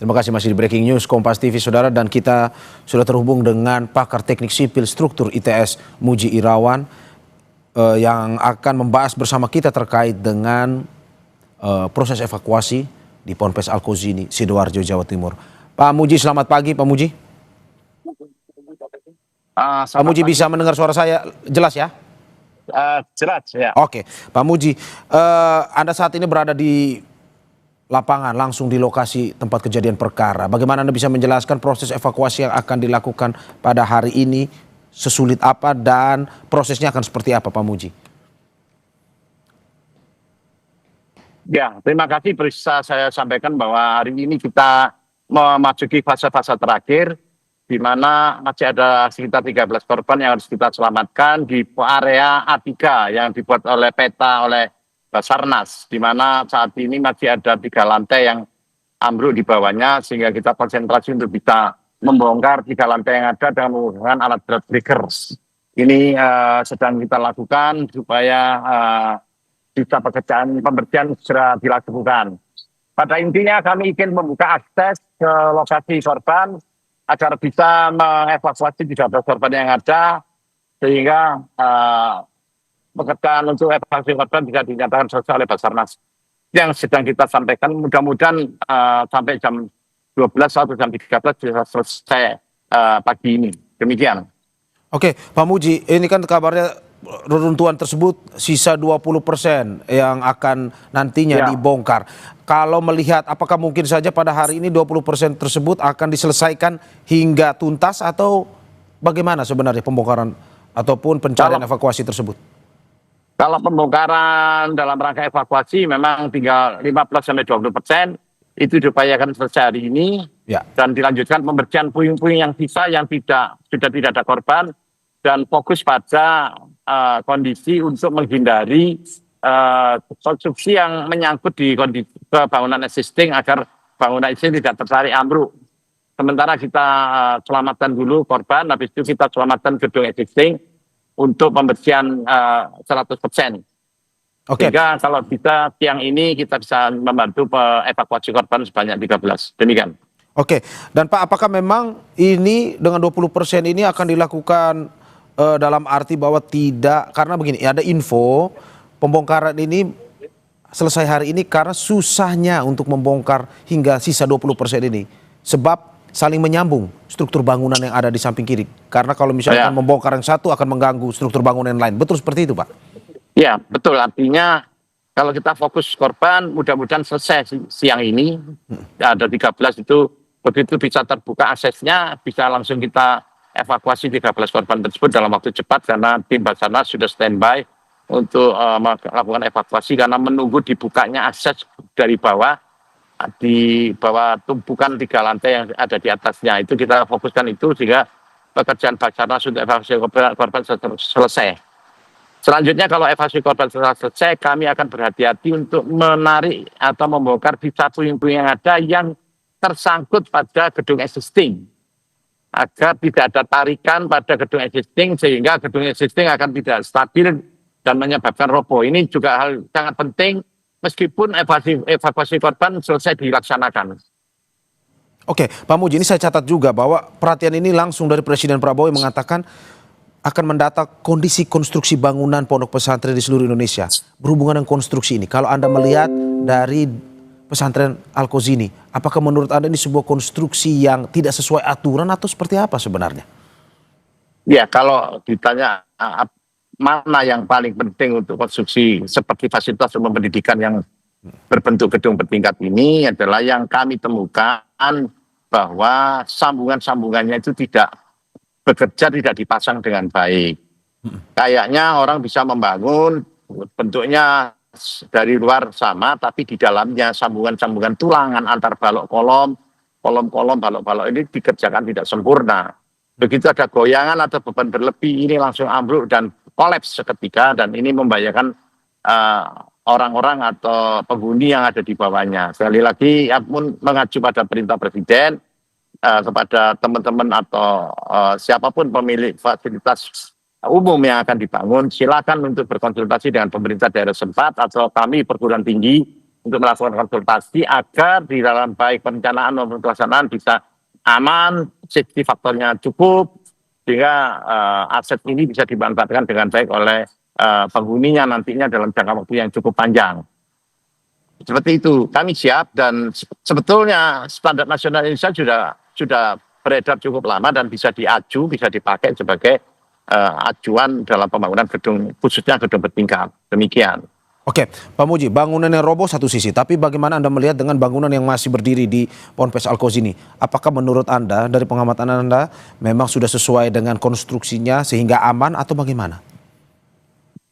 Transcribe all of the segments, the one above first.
Terima kasih masih di Breaking News Kompas TV, Saudara, dan kita sudah terhubung dengan pakar teknik sipil struktur ITS Muji Irawan yang akan membahas bersama kita terkait dengan proses evakuasi di Ponpes Al-Kozini, Sidoarjo, Jawa Timur. Pak Muji, selamat pagi Pak Muji. Pak Muji bisa mendengar suara saya jelas ya? Jelas ya. Oke, Pak Muji, Anda saat ini berada di lapangan langsung di lokasi tempat kejadian perkara. Bagaimana Anda bisa menjelaskan proses evakuasi yang akan dilakukan pada hari ini, sesulit apa dan prosesnya akan seperti apa, Pak Muji? Ya, terima kasih. Bisa saya sampaikan bahwa hari ini kita memasuki fase-fase terakhir, di mana masih ada sekitar 13 korban yang harus kita selamatkan di area A3 yang dibuat oleh peta oleh Basarnas, di mana saat ini masih ada 3 lantai yang ambruk di bawahnya, sehingga kita konsentrasi untuk bisa membongkar 3 lantai yang ada dengan menggunakan alat berat breakers. Ini sedang kita lakukan supaya bisa pekerjaan pembersihan segera dilakukan. Pada intinya kami ingin membuka akses ke lokasi korban agar bisa mengevakuasi 13 korban yang ada, sehingga pekerjaan untuk evakuasi korban bisa dinyatakan selesai oleh Basarnas. Yang sedang kita sampaikan, mudah-mudahan sampai jam 12 atau jam 13 bisa selesai pagi ini. Demikian. Oke, Pak Muji, ini kan kabarnya reruntuhan tersebut sisa 20% yang akan nantinya dibongkar. Kalau melihat, apakah mungkin saja pada hari ini 20% tersebut akan diselesaikan hingga tuntas, atau bagaimana sebenarnya pembongkaran ataupun pencarian evakuasi tersebut? Kalau pembongkaran dalam rangka evakuasi memang tinggal 15-20%, itu diupayakan selesai hari ini, dan dilanjutkan pembersihan puing-puing yang sisa yang sudah tidak ada korban, dan fokus pada kondisi untuk menghindari konstruksi yang menyangkut di kondisi bangunan existing agar bangunan existing tidak tertarik ambruk. Sementara kita selamatkan dulu korban, habis itu kita selamatkan gedung existing untuk pembersihan 100%. Sehingga kalau bisa siang ini kita bisa membantu evakuasi korban sebanyak 13. Demikian. Oke, dan Pak, apakah memang ini dengan 20% ini akan dilakukan dalam arti bahwa tidak, karena begini, ada info pembongkaran ini selesai hari ini karena susahnya untuk membongkar hingga sisa 20% ini, sebab saling menyambung struktur bangunan yang ada di samping kiri. Karena kalau misalkan membongkar yang satu akan mengganggu struktur bangunan yang lain. Betul seperti itu, Pak? Ya, betul. Artinya kalau kita fokus korban, mudah-mudahan selesai siang ini. Ada 13 itu, begitu bisa terbuka aksesnya, bisa langsung kita evakuasi 13 korban tersebut dalam waktu cepat, karena tim Basarnas sudah standby untuk melakukan evakuasi karena menunggu dibukanya akses dari bawah. Di bawah tumpukan 3 lantai yang ada di atasnya, itu kita fokuskan itu sehingga pekerjaan Basarnas untuk evakuasi korban selesai. Selanjutnya kalau evakuasi korban selesai, kami akan berhati-hati untuk menarik atau membongkar sisa puing-puing yang ada yang tersangkut pada gedung existing, agar tidak ada tarikan pada gedung existing sehingga gedung existing akan tidak stabil dan menyebabkan roboh. Ini juga hal sangat penting. Meskipun evakuasi korban selesai dilaksanakan. Oke, Pak Muji, ini saya catat juga bahwa perhatian ini langsung dari Presiden Prabowo yang mengatakan akan mendata kondisi konstruksi bangunan pondok pesantren di seluruh Indonesia. Berhubungan dengan konstruksi ini, kalau Anda melihat dari pesantren Al-Kozini, apakah menurut Anda ini sebuah konstruksi yang tidak sesuai aturan atau seperti apa sebenarnya? Ya, kalau ditanya mana yang paling penting untuk konstruksi seperti fasilitas umum pendidikan yang berbentuk gedung bertingkat ini, adalah yang kami temukan bahwa sambungan-sambungannya itu tidak bekerja, tidak dipasang dengan baik. Kayaknya orang bisa membangun bentuknya dari luar sama, tapi di dalamnya sambungan-sambungan tulangan antar balok kolom, balok-balok ini dikerjakan tidak sempurna. Begitu ada goyangan atau beban berlebih, ini langsung ambruk dan kolaps seketika, dan ini membahayakan orang-orang atau penghuni yang ada di bawahnya. Sekali lagi, pun mengacu pada perintah Presiden kepada teman-teman atau siapapun pemilik fasilitas umum yang akan dibangun, silakan untuk berkonsultasi dengan pemerintah daerah setempat atau kami perguruan tinggi untuk melakukan konsultasi agar di dalam baik perencanaan maupun pelaksanaan bisa aman, safety faktornya cukup, sehingga aset ini bisa dimanfaatkan dengan baik oleh penghuninya nantinya dalam jangka waktu yang cukup panjang. Seperti itu, kami siap dan sebetulnya standar nasional Indonesia sudah beredar cukup lama dan bisa diaju, bisa dipakai sebagai acuan dalam pembangunan gedung, khususnya gedung bertingkat. Demikian. Oke, Pak Muji, bangunan yang roboh satu sisi, tapi bagaimana Anda melihat dengan bangunan yang masih berdiri di Ponpes Al-Kozi ini? Apakah menurut Anda, dari pengamatan Anda, memang sudah sesuai dengan konstruksinya sehingga aman atau bagaimana?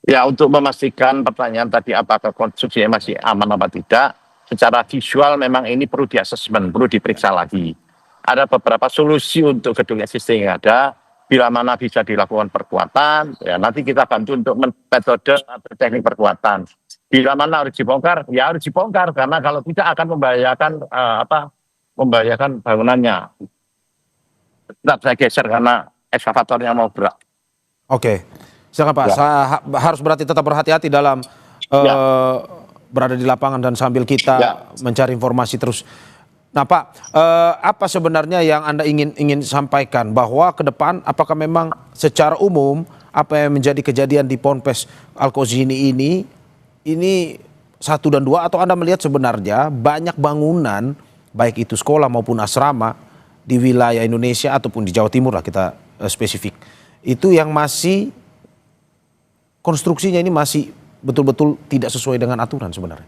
Ya, untuk memastikan pertanyaan tadi apakah konstruksinya masih aman apa tidak, secara visual memang ini perlu di-assessment, perlu diperiksa lagi. Ada beberapa solusi untuk gedung existing yang ada, bila mana bisa dilakukan perkuatan, ya nanti kita bantu untuk metode atau teknik perkuatan. Bila mana harus dibongkar, ya harus dibongkar, karena kalau tidak akan membahayakan bangunannya. Tetap saya geser karena ekskavatornya mau berat. Oke, silakan Pak. Ya. Harus berarti tetap berhati-hati dalam Ya. berada di lapangan dan sambil kita Ya. mencari informasi terus. Nah Pak, apa sebenarnya yang Anda ingin sampaikan bahwa ke depan apakah memang secara umum apa yang menjadi kejadian di Ponpes Al-Kozi ini 1 dan 2 atau Anda melihat sebenarnya banyak bangunan baik itu sekolah maupun asrama di wilayah Indonesia ataupun di Jawa Timur lah kita spesifik itu yang masih konstruksinya ini masih betul-betul tidak sesuai dengan aturan sebenarnya?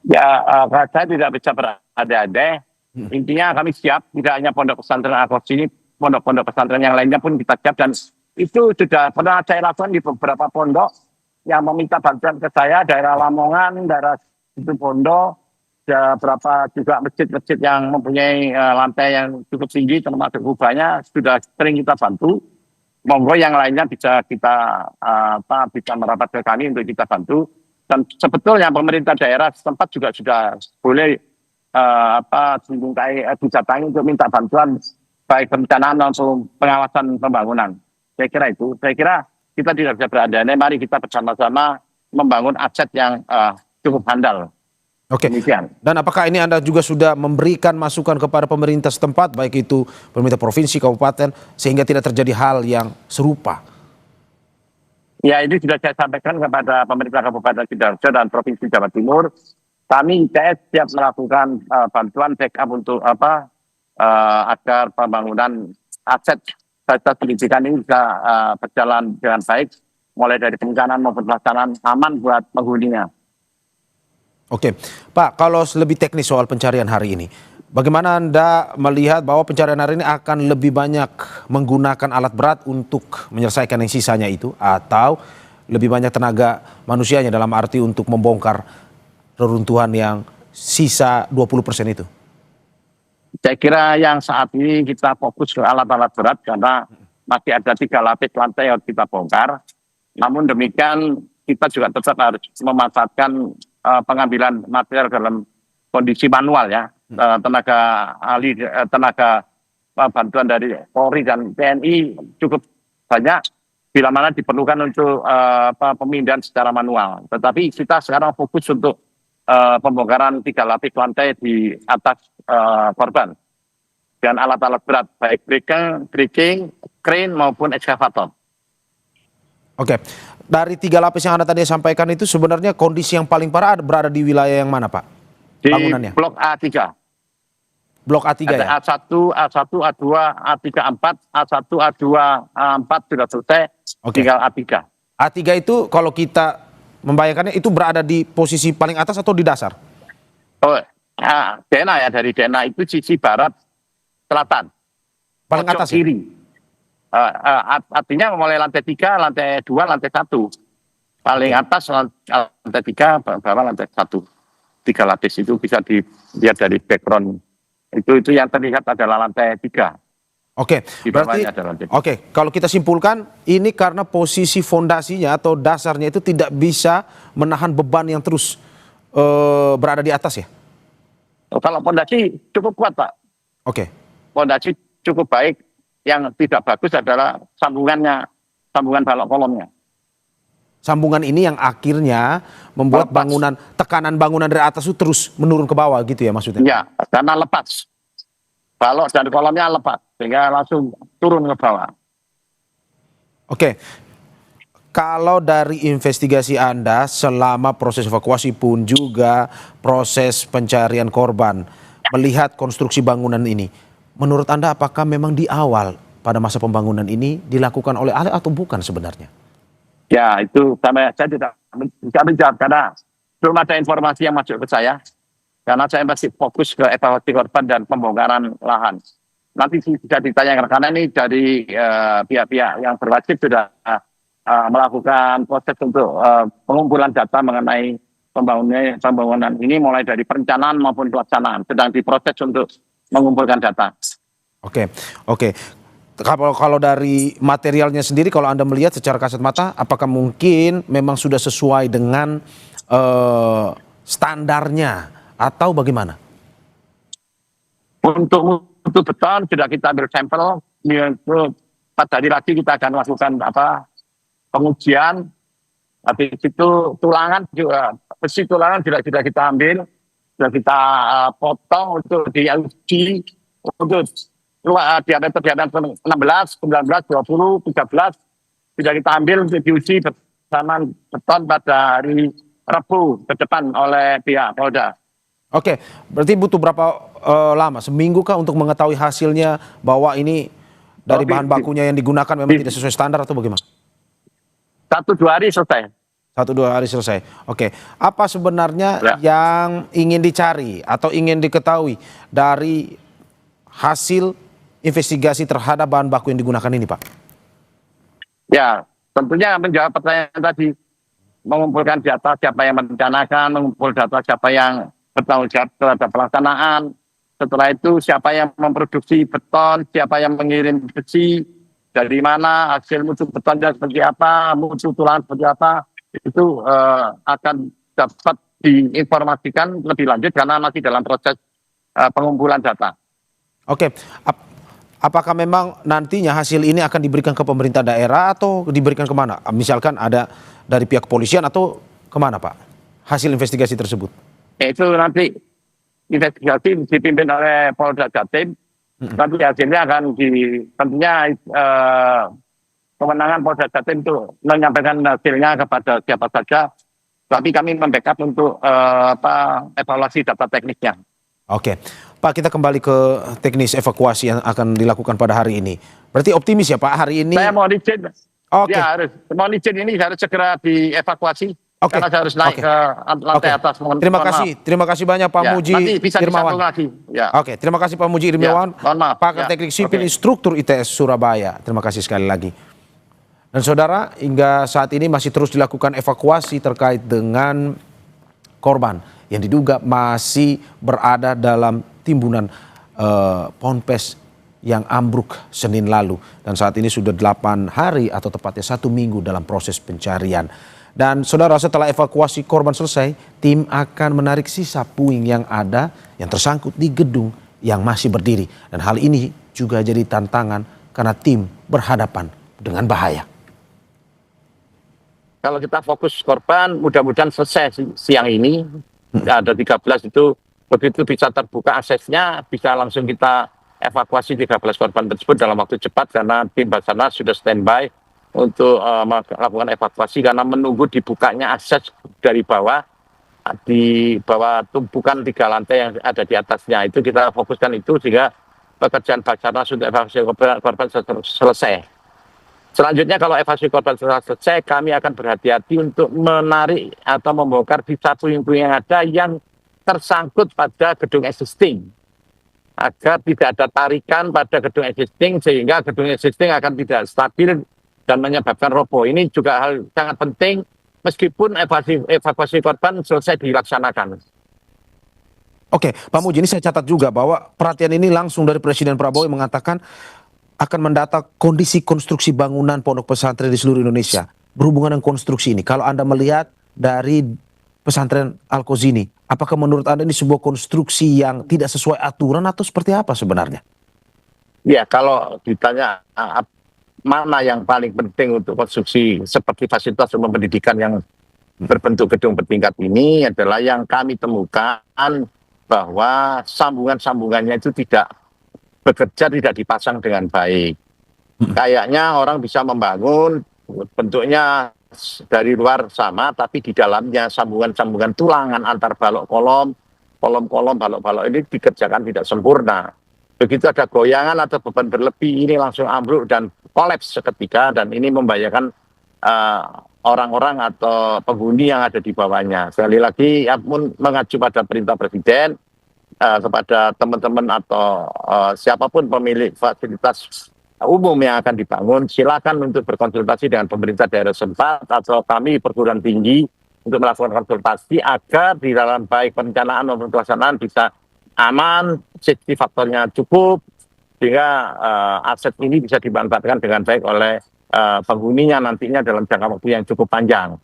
Ya, saya tidak bisa berandai-andai. Intinya kami siap, tidak hanya pondok pesantren Al-Kozi ini, pondok-pondok pesantren yang lainnya pun kita siap. Dan itu sudah pernah saya lakukan di beberapa pondok yang meminta bantuan ke saya, daerah Lamongan, daerah Situbondo, beberapa juga masjid-masjid yang mempunyai lantai yang cukup tinggi, termasuk kubahnya, sudah sering kita bantu. Monggo yang lainnya bisa kita bisa merapat ke kami untuk kita bantu. Dan sebetulnya pemerintah daerah setempat juga sudah boleh didatangi untuk minta bantuan baik perencanaan maupun pengawasan pembangunan. Saya kira itu. Saya kira kita tidak bisa berandai-andai. Mari kita bersama-sama membangun aset yang cukup handal. Oke. Demikian. Dan apakah ini Anda juga sudah memberikan masukan kepada pemerintah setempat, baik itu pemerintah provinsi, kabupaten, sehingga tidak terjadi hal yang serupa? Ya, ini sudah saya sampaikan kepada pemerintah Kabupaten Sidoarjo dan Provinsi Jawa Timur. Kami ITS siap melakukan bantuan backup untuk agar pembangunan aset fasilitas pendidikan ini bisa berjalan dengan baik, mulai dari perencanaan maupun pelaksanaan aman buat penghuninya. Oke, Pak, kalau lebih teknis soal pencarian hari ini, bagaimana Anda melihat bahwa pencarian hari ini akan lebih banyak menggunakan alat berat untuk menyelesaikan yang sisanya itu, atau lebih banyak tenaga manusianya dalam arti untuk membongkar reruntuhan yang sisa 20% itu? Saya kira yang saat ini kita fokus ke alat-alat berat karena masih ada 3 lapis lantai yang kita bongkar. Namun demikian kita juga tetap harus memanfaatkan pengambilan material dalam kondisi manual ya. Tenaga ahli, tenaga bantuan dari Polri dan TNI cukup banyak bila mana diperlukan untuk pemindahan secara manual. Tetapi kita sekarang fokus untuk pembongkaran 3 lapis lantai di atas korban dan alat-alat berat baik breaking, crane maupun ekskavator. Oke, dari 3 lapis yang Anda tadi sampaikan itu sebenarnya kondisi yang paling parah berada di wilayah yang mana, Pak? Di Bangunannya? blok A3. Blok A3 ada ya? A1, A1, A2, A3, A4, A1, A2, A4 sudah selesai, tinggal A3. A3 itu kalau kita membayangkannya itu berada di posisi paling atas atau di dasar? Oh, Dena ya, dari Dena itu sisi barat selatan. Paling atas ya? Kiri. Artinya mulai lantai 3, lantai 2, lantai 1. Paling atas lantai 3, bawah lantai 1. 3 lapis itu bisa dilihat dari background. Itu yang terlihat adalah lantai 3. Oke, berarti kalau kita simpulkan ini karena posisi fondasinya atau dasarnya itu tidak bisa menahan beban yang terus berada di atas ya? Kalau fondasi cukup kuat, Pak. Oke. Fondasi cukup baik. Yang tidak bagus adalah sambungan balok kolomnya. sambungan ini yang akhirnya membuat Melepas. tekanan bangunan dari atas itu terus menurun ke bawah gitu ya maksudnya? Ya, karena lepas. Balok dan kolomnya lepas, sehingga langsung turun ke bawah. Oke, kalau dari investigasi Anda selama proses evakuasi pun juga proses pencarian korban, melihat konstruksi bangunan ini, menurut Anda apakah memang di awal pada masa pembangunan ini dilakukan oleh ahli atau bukan sebenarnya? Ya, itu saya tidak bisa menjawab karena belum ada informasi yang masuk ke saya. Karena saya masih fokus ke evakuasi korban dan pembongkaran lahan. Nanti bisa ditanyakan, karena ini dari pihak-pihak yang berwajib sudah melakukan proses untuk pengumpulan data mengenai pembangunan ini, mulai dari perencanaan maupun pelaksanaan. Sedang diproses untuk mengumpulkan data. Oke, oke. Kalau dari materialnya sendiri, kalau Anda melihat secara kasat mata, apakah mungkin memang sudah sesuai dengan standarnya atau bagaimana? Untuk beton sudah kita ambil sampel. Empat hari lagi kita akan lakukan pengujian. Habis itu tulangan juga, besi tulangan juga sudah kita ambil, sudah kita potong untuk diuji untuk diameter 16, 19, 20, 13 sudah kita ambil untuk diuji bersama beton pada hari Rabu ke depan oleh pihak Polda. Oke, berarti butuh berapa lama? Seminggu kah untuk mengetahui hasilnya bahwa ini dari bahan bakunya yang digunakan memang tidak sesuai standar atau bagaimana? 1-2 hari selesai. 1-2 hari selesai. Oke, apa sebenarnya Ya. yang ingin dicari atau ingin diketahui dari hasil investigasi terhadap bahan baku yang digunakan ini, Pak? Ya, tentunya menjawab pertanyaan tadi, mengumpulkan data siapa yang merencanakan, mengumpul data siapa yang bertanggung jawab terhadap pelaksanaan. Setelah itu siapa yang memproduksi beton, siapa yang mengirim besi, dari mana, hasil mutu betonnya seperti apa, mutu tulang seperti apa, itu akan dapat diinformasikan lebih lanjut karena masih dalam proses pengumpulan data. Oke, apakah memang nantinya hasil ini akan diberikan ke pemerintah daerah atau diberikan kemana? Misalkan ada dari pihak kepolisian atau kemana, Pak? Hasil investigasi tersebut? Itu nanti investigasi dipimpin oleh Polda Jatim. Nanti hasilnya akan tentunya kewenangan Polda Jatim itu menyampaikan hasilnya kepada siapa saja. Tapi kami membackup untuk evaluasi data teknisnya. Oke, Pak, kita kembali ke teknis evakuasi yang akan dilakukan pada hari ini. Berarti optimis ya, Pak, hari ini? Saya mohon izin. Oke. Ya, mohon izin ini harus segera dievakuasi. Oke. Karena saya harus naik ke lantai atas. Terima kasih banyak Pak Ya, Muji nanti bisa Irmawan. disambung lagi. Ya. Oke, terima kasih Pak Muji Irmawan, mohon maaf. pakar Ya, teknik sipil oke. instruktur ITS Surabaya. Terima kasih sekali lagi. Dan saudara, hingga saat ini masih terus dilakukan evakuasi terkait dengan korban yang diduga masih berada dalam timbunan ponpes yang ambruk Senin lalu. Dan saat ini sudah 8 hari atau tepatnya 1 minggu dalam proses pencarian. Dan saudara, setelah evakuasi korban selesai, tim akan menarik sisa puing yang ada yang tersangkut di gedung yang masih berdiri. Dan hal ini juga jadi tantangan karena tim berhadapan dengan bahaya. Kalau kita fokus korban, mudah-mudahan selesai siang ini. Ada 13 itu, begitu bisa terbuka aksesnya, bisa langsung kita evakuasi 13 korban tersebut dalam waktu cepat karena tim Basarnas sudah standby untuk melakukan evakuasi karena menunggu dibukanya akses dari bawah, di bawah tumpukan 3 lantai yang ada di atasnya. Itu kita fokuskan itu sehingga pekerjaan Basarnas untuk evakuasi korban selesai. Selanjutnya kalau evakuasi korban selesai, kami akan berhati-hati untuk menarik atau membongkar sisa puing-puing yang ada yang tersangkut pada gedung existing. Agar tidak ada tarikan pada gedung existing sehingga gedung existing akan tidak stabil dan menyebabkan roboh. Ini juga hal sangat penting meskipun evakuasi korban selesai dilaksanakan. Oke, Pak Muji, ini saya catat juga bahwa perhatian ini langsung dari Presiden Prabowo yang mengatakan akan mendata kondisi konstruksi bangunan pondok pesantren di seluruh Indonesia berhubungan dengan konstruksi ini. Kalau Anda melihat dari pesantren Al-Qazini, apakah menurut Anda ini sebuah konstruksi yang tidak sesuai aturan atau seperti apa sebenarnya? Ya, kalau ditanya mana yang paling penting untuk konstruksi seperti fasilitas umum pendidikan yang berbentuk gedung bertingkat ini adalah yang kami temukan bahwa sambungan-sambungannya itu tidak bekerja, tidak dipasang dengan baik. Kayaknya orang bisa membangun bentuknya dari luar sama, tapi di dalamnya sambungan-sambungan tulangan antar balok kolom, kolom-kolom, balok-balok ini dikerjakan tidak sempurna. Begitu ada goyangan atau beban berlebih, ini langsung ambruk dan kolaps seketika, dan ini membahayakan orang-orang atau penghuni yang ada di bawahnya. Sekali lagi, ya pun mengacu pada perintah Presiden, kepada teman-teman atau siapapun pemilik fasilitas umum yang akan dibangun, silakan untuk berkonsultasi dengan pemerintah daerah setempat atau kami perguruan tinggi untuk melakukan konsultasi agar di dalam baik perencanaan maupun pelaksanaan bisa aman, safety faktornya cukup, sehingga aset ini bisa dimanfaatkan dengan baik oleh penghuninya nantinya dalam jangka waktu yang cukup panjang.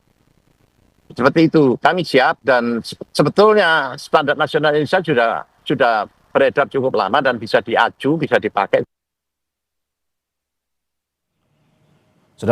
Seperti itu, kami siap, dan sebetulnya standar nasional Indonesia sudah beredar cukup lama dan bisa diaju, bisa dipakai.